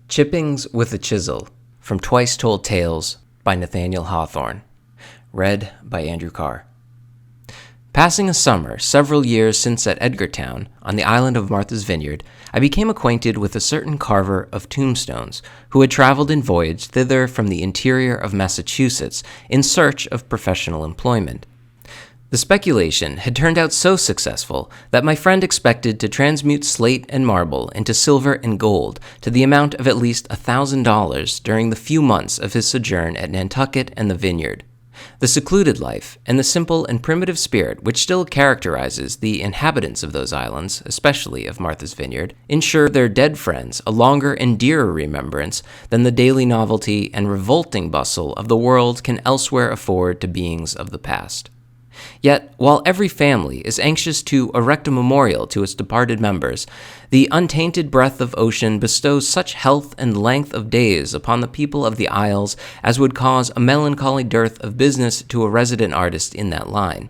Chippings with a Chisel, from Twice Told Tales by Nathaniel Hawthorne. Read by Andrew Carr. Passing a summer several years since at Edgartown, on the island of Martha's Vineyard, I became acquainted with a certain carver of tombstones who had traveled and voyaged thither from the interior of Massachusetts in search of professional employment. The speculation had turned out so successful that my friend expected to transmute slate and marble into silver and gold to the amount of at least $1,000 during the few months of his sojourn at Nantucket and the Vineyard. The secluded life and the simple and primitive spirit which still characterizes the inhabitants of those islands, especially of Martha's Vineyard, ensure their dead friends a longer and dearer remembrance than the daily novelty and revolting bustle of the world can elsewhere afford to beings of the past. Yet, while every family is anxious to erect a memorial to its departed members, the untainted breath of ocean bestows such health and length of days upon the people of the Isles as would cause a melancholy dearth of business to a resident artist in that line.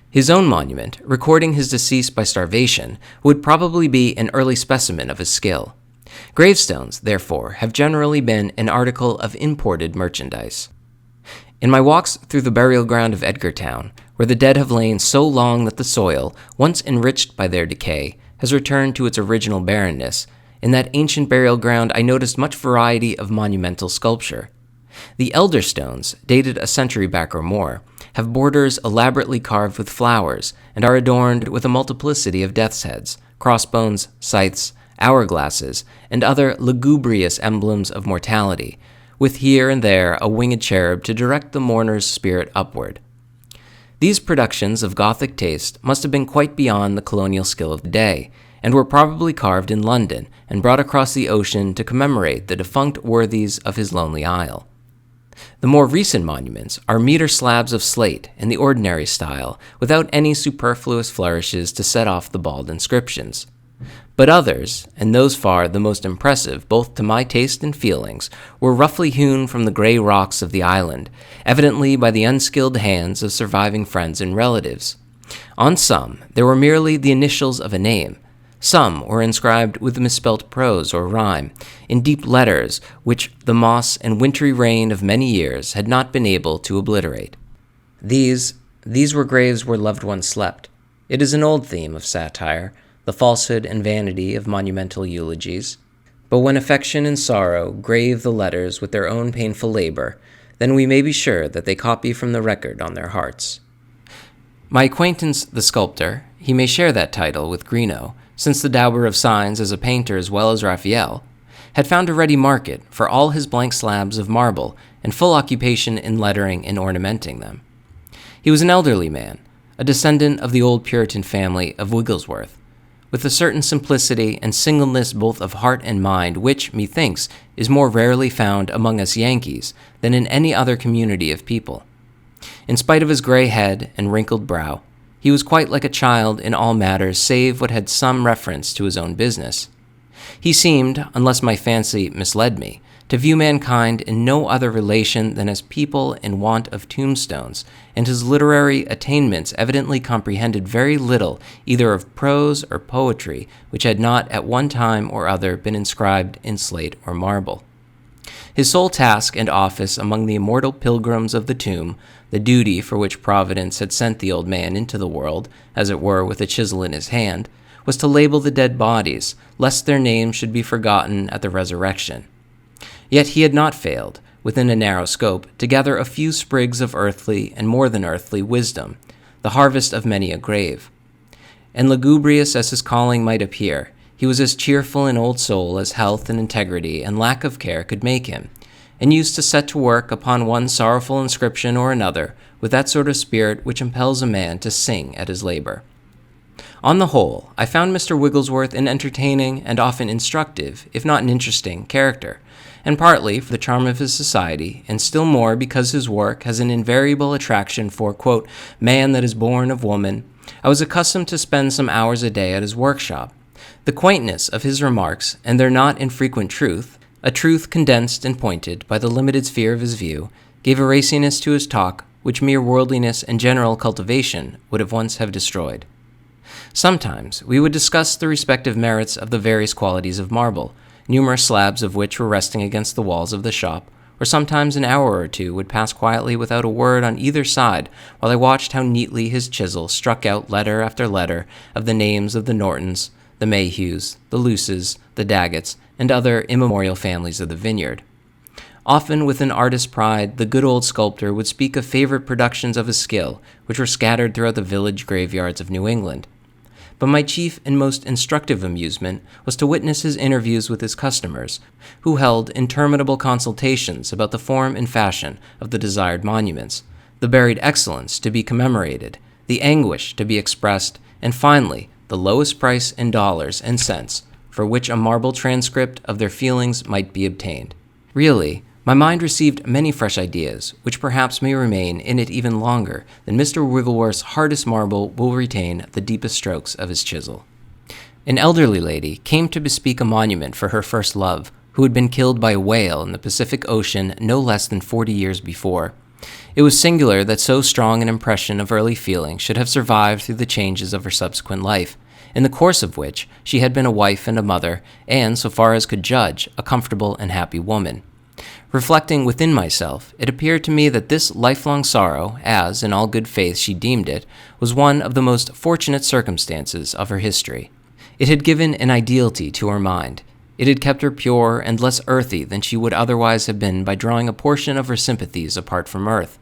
His own monument, recording his decease by starvation, would probably be an early specimen of his skill. Gravestones, therefore, have generally been an article of imported merchandise. In my walks through the burial ground of Edgartown, where the dead have lain so long that the soil, once enriched by their decay, has returned to its original barrenness, in that ancient burial ground I noticed much variety of monumental sculpture. The elder stones, dated a century back or more, have borders elaborately carved with flowers, and are adorned with a multiplicity of death's heads, crossbones, scythes, hourglasses, and other lugubrious emblems of mortality, with here and there a winged cherub to direct the mourner's spirit upward. These productions of Gothic taste must have been quite beyond the colonial skill of the day, and were probably carved in London and brought across the ocean to commemorate the defunct worthies of his lonely isle. The more recent monuments are meager slabs of slate in the ordinary style, without any superfluous flourishes to set off the bald inscriptions. But others, and those far the most impressive both to my taste and feelings, were roughly hewn from the gray rocks of the island, evidently by the unskilled hands of surviving friends and relatives. On some, there were merely the initials of a name. Some were inscribed with misspelt prose or rhyme, in deep letters which the moss and wintry rain of many years had not been able to obliterate. These were graves where loved ones slept. It is an old theme of satire, the falsehood and vanity of monumental eulogies. But when affection and sorrow grave the letters with their own painful labor, then we may be sure that they copy from the record on their hearts. My acquaintance, the sculptor, he may share that title with Greenough, since the dauber of signs as a painter as well as Raphael, had found a ready market for all his blank slabs of marble and full occupation in lettering and ornamenting them. He was an elderly man, a descendant of the old Puritan family of Wigglesworth, with a certain simplicity and singleness both of heart and mind which, methinks, is more rarely found among us Yankees than in any other community of people. In spite of his gray head and wrinkled brow, he was quite like a child in all matters save what had some reference to his own business. He seemed, unless my fancy misled me, to view mankind in no other relation than as people in want of tombstones, and his literary attainments evidently comprehended very little either of prose or poetry which had not at one time or other been inscribed in slate or marble. His sole task and office among the immortal pilgrims of the tomb, the duty for which Providence had sent the old man into the world, as it were with a chisel in his hand, was to label the dead bodies, lest their names should be forgotten at the resurrection. Yet he had not failed, within a narrow scope, to gather a few sprigs of earthly and more than earthly wisdom, the harvest of many a grave. And lugubrious as his calling might appear, he was as cheerful an old soul as health and integrity and lack of care could make him, and used to set to work upon one sorrowful inscription or another with that sort of spirit which impels a man to sing at his labor. On the whole, I found Mr. Wigglesworth an entertaining and often instructive, if not an interesting, character, and partly for the charm of his society, and still more because his work has an invariable attraction for, quote, man that is born of woman, I was accustomed to spend some hours a day at his workshop. The quaintness of his remarks, and their not infrequent truth, a truth condensed and pointed by the limited sphere of his view, gave a raciness to his talk which mere worldliness and general cultivation would have once have destroyed. Sometimes we would discuss the respective merits of the various qualities of marble, numerous slabs of which were resting against the walls of the shop, or sometimes an hour or two would pass quietly without a word on either side while I watched how neatly his chisel struck out letter after letter of the names of the Nortons, the Mayhews, the Luces, the Daggetts, and other immemorial families of the Vineyard. Often with an artist's pride, the good old sculptor would speak of favorite productions of his skill, which were scattered throughout the village graveyards of New England. But my chief and most instructive amusement was to witness his interviews with his customers, who held interminable consultations about the form and fashion of the desired monuments, the buried excellence to be commemorated, the anguish to be expressed, and finally, the lowest price in dollars and cents for which a marble transcript of their feelings might be obtained. Really, my mind received many fresh ideas, which perhaps may remain in it even longer than Mr. Wigglesworth's hardest marble will retain the deepest strokes of his chisel. An elderly lady came to bespeak a monument for her first love, who had been killed by a whale in the Pacific Ocean no less than 40 years before. It was singular that so strong an impression of early feeling should have survived through the changes of her subsequent life, in the course of which she had been a wife and a mother, and, so far as could judge, a comfortable and happy woman. Reflecting within myself, it appeared to me that this lifelong sorrow, as, in all good faith, she deemed it, was one of the most fortunate circumstances of her history. It had given an ideality to her mind. It had kept her pure and less earthy than she would otherwise have been by drawing a portion of her sympathies apart from earth.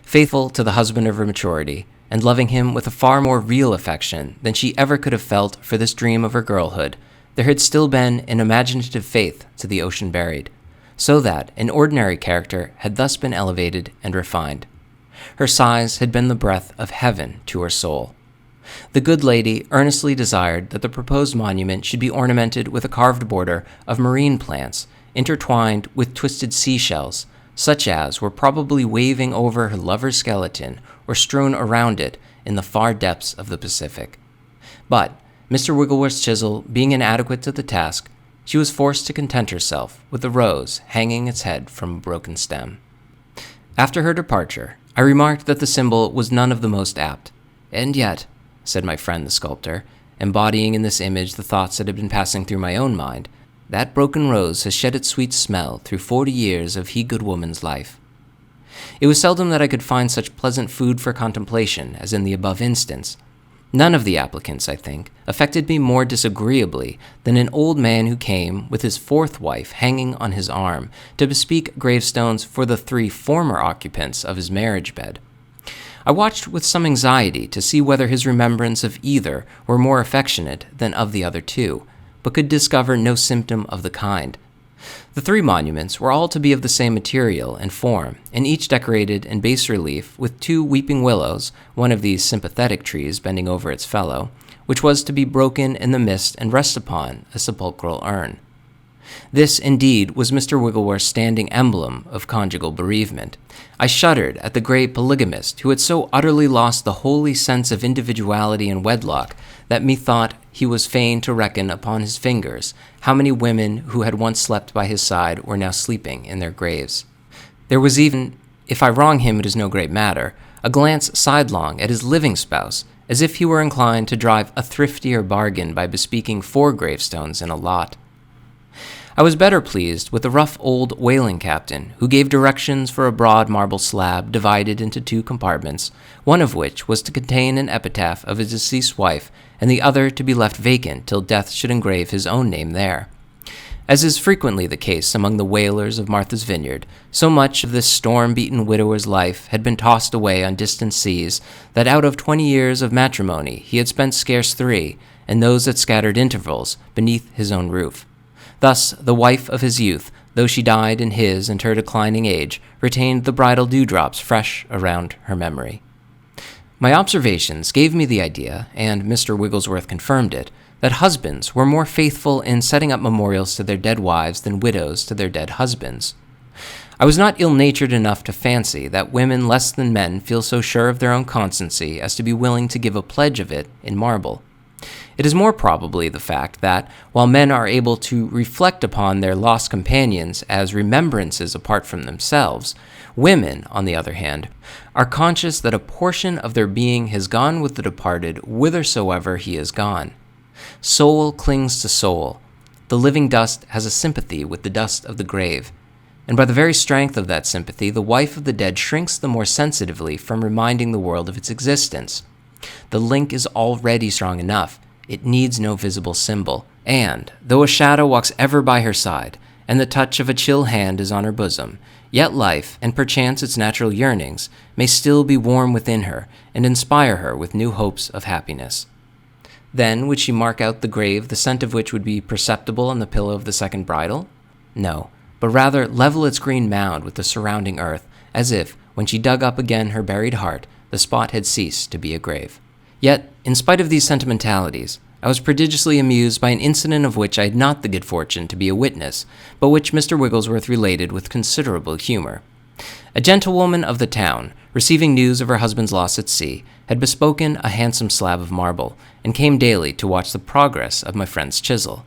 Faithful to the husband of her maturity, and loving him with a far more real affection than she ever could have felt for this dream of her girlhood, there had still been an imaginative faith to the ocean buried, so that an ordinary character had thus been elevated and refined. Her sighs had been the breath of heaven to her soul. The good lady earnestly desired that the proposed monument should be ornamented with a carved border of marine plants intertwined with twisted seashells, such as were probably waving over her lover's skeleton or strewn around it in the far depths of the Pacific. But, Mr. Wigglesworth's chisel being inadequate to the task, she was forced to content herself with a rose hanging its head from a broken stem. After her departure, I remarked that the symbol was none of the most apt. "And yet," said my friend the sculptor, embodying in this image the thoughts that had been passing through my own mind, "that broken rose has shed its sweet smell through 40 years of he good woman's life." It was seldom that I could find such pleasant food for contemplation as in the above instance. None of the applicants, I think, affected me more disagreeably than an old man who came, with his fourth wife hanging on his arm, to bespeak gravestones for the 3 former occupants of his marriage bed. I watched with some anxiety to see whether his remembrance of either were more affectionate than of the other 2, but could discover no symptom of the kind. The 3 monuments were all to be of the same material and form, and each decorated in bas relief with 2 weeping willows, one of these sympathetic trees bending over its fellow, which was to be broken in the mist and rest upon a sepulchral urn. This, indeed, was Mr. Wigglesworth's standing emblem of conjugal bereavement. I shuddered at the great polygamist who had so utterly lost the holy sense of individuality in wedlock that methought he was fain to reckon upon his fingers how many women who had once slept by his side were now sleeping in their graves. There was even, if I wrong him it is no great matter, a glance sidelong at his living spouse, as if he were inclined to drive a thriftier bargain by bespeaking 4 gravestones in a lot. I was better pleased with the rough old whaling captain, who gave directions for a broad marble slab divided into 2 compartments, one of which was to contain an epitaph of his deceased wife, and the other to be left vacant till death should engrave his own name there. As is frequently the case among the whalers of Martha's Vineyard, so much of this storm-beaten widower's life had been tossed away on distant seas that out of 20 years of matrimony he had spent scarce 3, and those at scattered intervals, beneath his own roof. Thus, the wife of his youth, though she died in his and her declining age, retained the bridal dewdrops fresh around her memory. My observations gave me the idea, and Mr. Wigglesworth confirmed it, that husbands were more faithful in setting up memorials to their dead wives than widows to their dead husbands. I was not ill-natured enough to fancy that women less than men feel so sure of their own constancy as to be willing to give a pledge of it in marble. It is more probably the fact that, while men are able to reflect upon their lost companions as remembrances apart from themselves, women, on the other hand, are conscious that a portion of their being has gone with the departed whithersoever he is gone. Soul clings to soul. the living dust has a sympathy with the dust of the grave, and by the very strength of that sympathy, the wife of the dead shrinks the more sensitively from reminding the world of its existence. The link is already strong enough. It needs no visible symbol, and, though a shadow walks ever by her side, and the touch of a chill hand is on her bosom, yet life, and perchance its natural yearnings, may still be warm within her, and inspire her with new hopes of happiness. Then would she mark out the grave, the scent of which would be perceptible on the pillow of the second bridal? No, but rather level its green mound with the surrounding earth, as if, when she dug up again her buried heart, the spot had ceased to be a grave. Yet, in spite of these sentimentalities, I was prodigiously amused by an incident of which I had not the good fortune to be a witness, but which Mr. Wigglesworth related with considerable humor. A gentlewoman of the town, receiving news of her husband's loss at sea, had bespoken a handsome slab of marble, and came daily to watch the progress of my friend's chisel.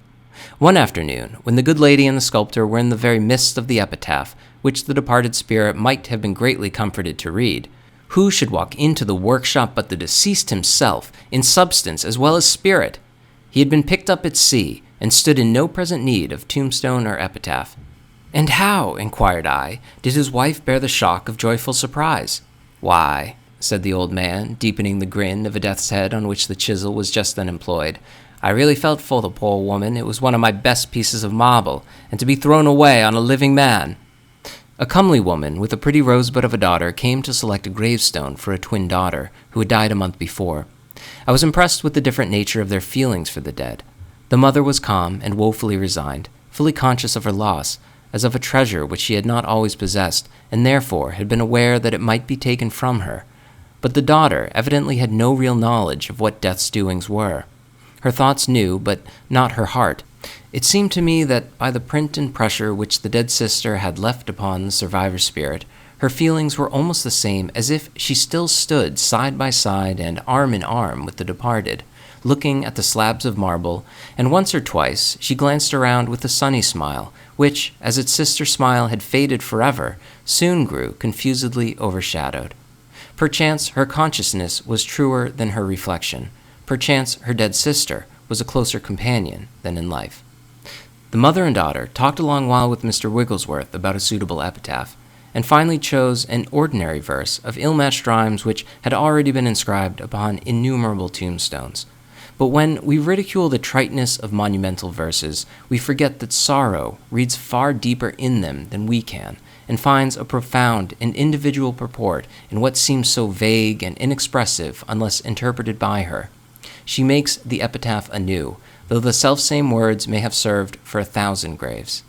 One afternoon, when the good lady and the sculptor were in the very midst of the epitaph, which the departed spirit might have been greatly comforted to read, who should walk into the workshop but the deceased himself, in substance as well as spirit? He had been picked up at sea, and stood in no present need of tombstone or epitaph. And how, inquired I, did his wife bear the shock of joyful surprise? Why, said the old man, deepening the grin of a death's head on which the chisel was just then employed, I really felt for the poor woman. It was one of my best pieces of marble, and to be thrown away on a living man. A comely woman with a pretty rosebud of a daughter came to select a gravestone for a twin daughter who had died a month before. I was impressed with the different nature of their feelings for the dead. The mother was calm and woefully resigned, fully conscious of her loss, as of a treasure which she had not always possessed, and therefore had been aware that it might be taken from her. But the daughter evidently had no real knowledge of what death's doings were. Her thoughts knew, but not her heart. It seemed to me that by the print and pressure which the dead sister had left upon the survivor's spirit, her feelings were almost the same as if she still stood side by side and arm in arm with the departed, looking at the slabs of marble, and once or twice she glanced around with a sunny smile, which, as its sister smile had faded forever, soon grew confusedly overshadowed. Perchance her consciousness was truer than her reflection. Perchance her dead sister was a closer companion than in life. The mother and daughter talked a long while with Mr. Wigglesworth about a suitable epitaph, and finally chose an ordinary verse of ill-matched rhymes which had already been inscribed upon innumerable tombstones. But when we ridicule the triteness of monumental verses, we forget that sorrow reads far deeper in them than we can, and finds a profound and individual purport in what seems so vague and inexpressive unless interpreted by her. She makes the epitaph anew, though the selfsame words may have served for 1,000 graves.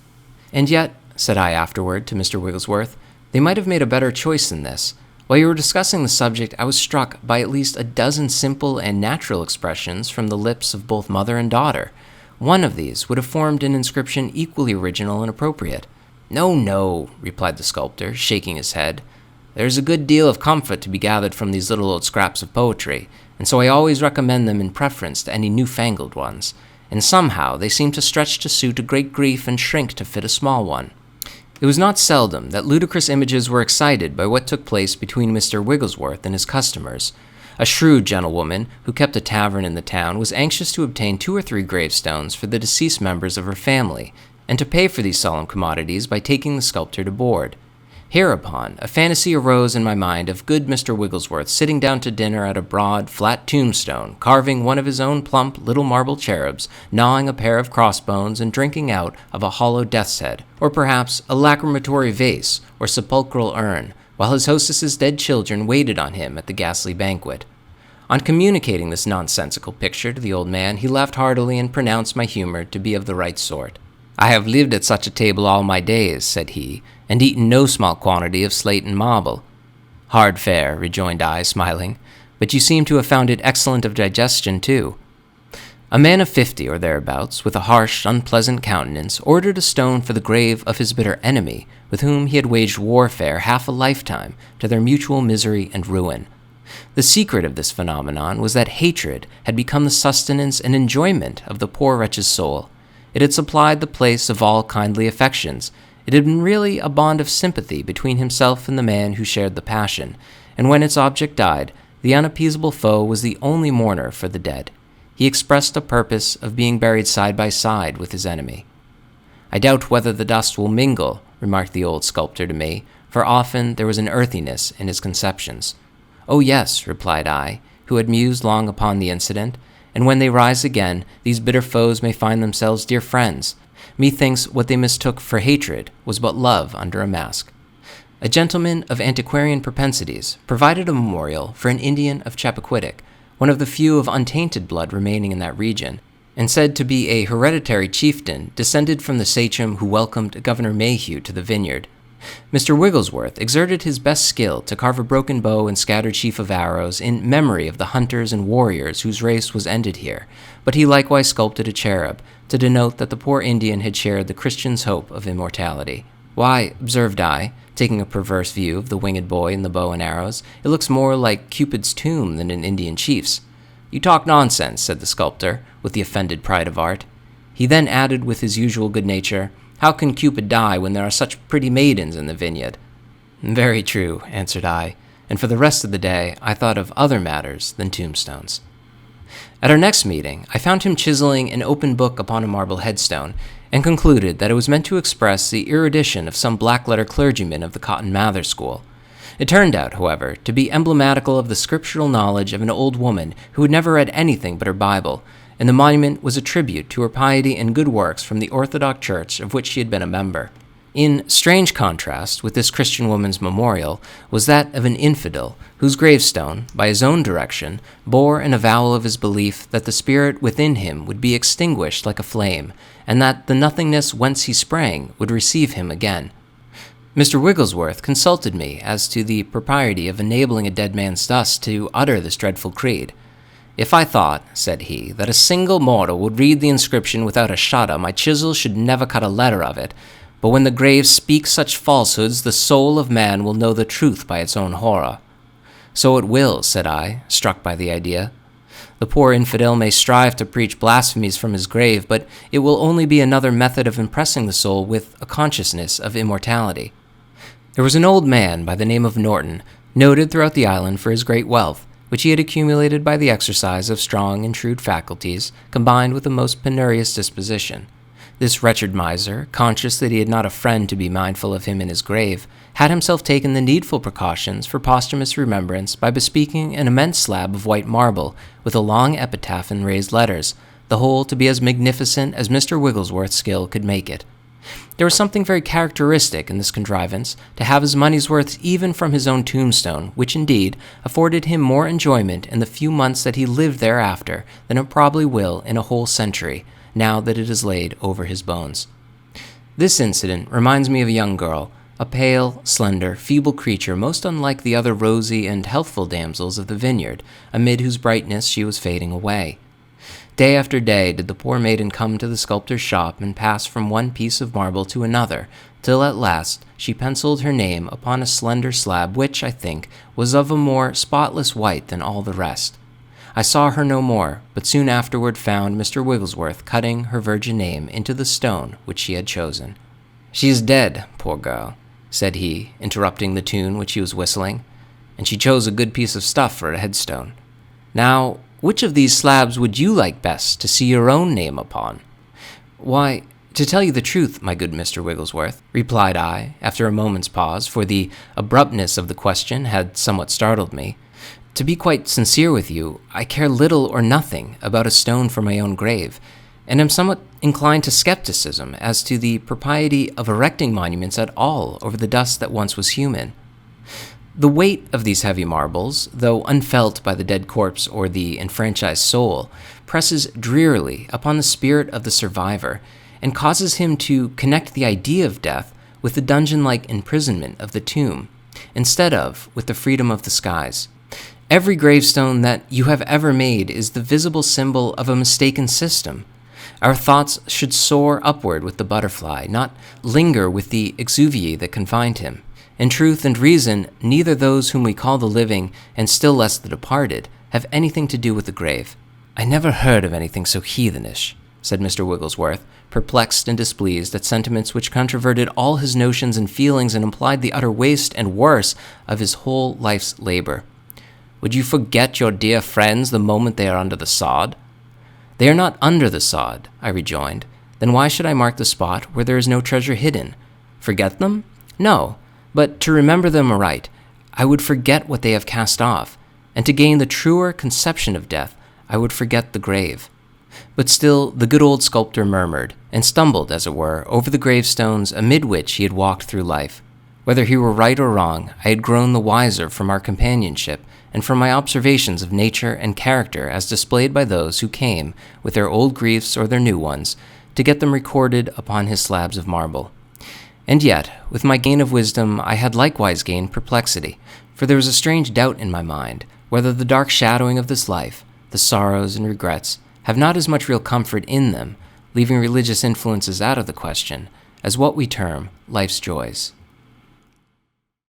And yet, said I afterward to Mr. Wigglesworth, they might have made a better choice than this. While you were discussing the subject, I was struck by at least a dozen simple and natural expressions from the lips of both mother and daughter. One of these would have formed an inscription equally original and appropriate. No, no, replied the sculptor, shaking his head. There's a good deal of comfort to be gathered from these little old scraps of poetry, and so I always recommend them in preference to any newfangled ones, and somehow they seem to stretch to suit a great grief and shrink to fit a small one. It was not seldom that ludicrous images were excited by what took place between Mr. Wigglesworth and his customers. A shrewd gentlewoman who kept a tavern in the town was anxious to obtain 2 or 3 gravestones for the deceased members of her family, and to pay for these solemn commodities by taking the sculptor to board. Hereupon, a fantasy arose in my mind of good Mr. Wigglesworth sitting down to dinner at a broad, flat tombstone, carving one of his own plump little marble cherubs, gnawing a pair of crossbones, and drinking out of a hollow death's head, or perhaps a lacrimatory vase or sepulchral urn, while his hostess's dead children waited on him at the ghastly banquet. On communicating this nonsensical picture to the old man, he laughed heartily and pronounced my humor to be of the right sort. I have lived at such a table all my days, said he, and eaten no small quantity of slate and marble. Hard fare, rejoined I, smiling, but you seem to have found it excellent of digestion, too. A man of 50 or thereabouts, with a harsh, unpleasant countenance, ordered a stone for the grave of his bitter enemy, with whom he had waged warfare half a lifetime, to their mutual misery and ruin. The secret of this phenomenon was that hatred had become the sustenance and enjoyment of the poor wretch's soul. It had supplied the place of all kindly affections. It had been really a bond of sympathy between himself and the man who shared the passion, and when its object died, the unappeasable foe was the only mourner for the dead. he expressed a purpose of being buried side by side with his enemy. "I doubt whether the dust will mingle," remarked the old sculptor to me, for often there was an earthiness in his conceptions. "Oh yes," replied I, who had mused long upon the incident, "and when they rise again, these bitter foes may find themselves dear friends. Methinks what they mistook for hatred was but love under a mask." A gentleman of antiquarian propensities provided a memorial for an Indian of Chappaquiddick, one of the few of untainted blood remaining in that region, and said to be a hereditary chieftain descended from the sachem who welcomed Governor Mayhew to the Vineyard. Mr. Wigglesworth exerted his best skill to carve a broken bow and scattered sheaf of arrows in memory of the hunters and warriors whose race was ended here, but he likewise sculpted a cherub to denote that the poor Indian had shared the Christian's hope of immortality. "Why," observed I, taking a perverse view of the winged boy and the bow and arrows, "it looks more like Cupid's tomb than an Indian chief's." "You talk nonsense," said the sculptor, with the offended pride of art. He then added with his usual good nature, "How can Cupid die when there are such pretty maidens in the vineyard?" "Very true," answered I, and for the rest of the day I thought of other matters than tombstones. At our next meeting, I found him chiseling an open book upon a marble headstone, and concluded that it was meant to express the erudition of some black-letter clergyman of the Cotton Mather school. It turned out, however, to be emblematical of the scriptural knowledge of an old woman who had never read anything but her Bible, and the monument was a tribute to her piety and good works from the Orthodox Church of which she had been a member. In strange contrast with this Christian woman's memorial was that of an infidel, whose gravestone, by his own direction, bore an avowal of his belief that the spirit within him would be extinguished like a flame, and that the nothingness whence he sprang would receive him again. Mr. Wigglesworth consulted me as to the propriety of enabling a dead man's dust to utter this dreadful creed. "If I thought," said he, "that a single mortal would read the inscription without a shudder, my chisel should never cut a letter of it. But when the grave speaks such falsehoods, the soul of man will know the truth by its own horror." "So it will," said I, struck by the idea. "The poor infidel may strive to preach blasphemies from his grave, but it will only be another method of impressing the soul with a consciousness of immortality." There was an old man by the name of Norton, noted throughout the island for his great wealth, which he had accumulated by the exercise of strong and shrewd faculties, combined with a most penurious disposition. This wretched miser, conscious that he had not a friend to be mindful of him in his grave, had himself taken the needful precautions for posthumous remembrance by bespeaking an immense slab of white marble with a long epitaph in raised letters, the whole to be as magnificent as Mr. Wigglesworth's skill could make it. There was something very characteristic in this contrivance, to have his money's worth even from his own tombstone, which indeed afforded him more enjoyment in the few months that he lived thereafter than it probably will in a whole century, now that it is laid over his bones. This incident reminds me of a young girl, a pale, slender, feeble creature most unlike the other rosy and healthful damsels of the Vineyard, amid whose brightness she was fading away. Day after day did the poor maiden come to the sculptor's shop and pass from one piece of marble to another, till at last she penciled her name upon a slender slab which, I think, was of a more spotless white than all the rest. I saw her no more, but soon afterward found Mr. Wigglesworth cutting her virgin name into the stone which she had chosen. "She is dead, poor girl," said he, interrupting the tune which he was whistling, "and she chose a good piece of stuff for a headstone. Now, which of these slabs would you like best to see your own name upon?" "Why, to tell you the truth, my good Mr. Wigglesworth," replied I, after a moment's pause, for the abruptness of the question had somewhat startled me, "to be quite sincere with you, I care little or nothing about a stone for my own grave, and am somewhat inclined to skepticism as to the propriety of erecting monuments at all over the dust that once was human. The weight of these heavy marbles, though unfelt by the dead corpse or the enfranchised soul, presses drearily upon the spirit of the survivor, and causes him to connect the idea of death with the dungeon-like imprisonment of the tomb, instead of with the freedom of the skies. Every gravestone that you have ever made is the visible symbol of a mistaken system. Our thoughts should soar upward with the butterfly, not linger with the exuvia that confined him. In truth and reason, neither those whom we call the living, and still less the departed, have anything to do with the grave." "I never heard of anything so heathenish," said Mr. Wigglesworth, perplexed and displeased at sentiments which controverted all his notions and feelings and implied the utter waste and worse of his whole life's labor. "Would you forget your dear friends the moment they are under the sod?" They are not under the sod, I rejoined. Then why should I mark the spot where there is no treasure hidden? Forget them? No, but to remember them aright, I would forget what they have cast off, and to gain the truer conception of death, I would forget the grave. But still the good old sculptor murmured, and stumbled, as it were, over the gravestones amid which he had walked through life. Whether he were right or wrong, I had grown the wiser from our companionship, and from my observations of nature and character as displayed by those who came, with their old griefs or their new ones, to get them recorded upon his slabs of marble. And yet, with my gain of wisdom, I had likewise gained perplexity, for there was a strange doubt in my mind, whether the dark shadowing of this life, the sorrows and regrets, have not as much real comfort in them, leaving religious influences out of the question, as what we term life's joys.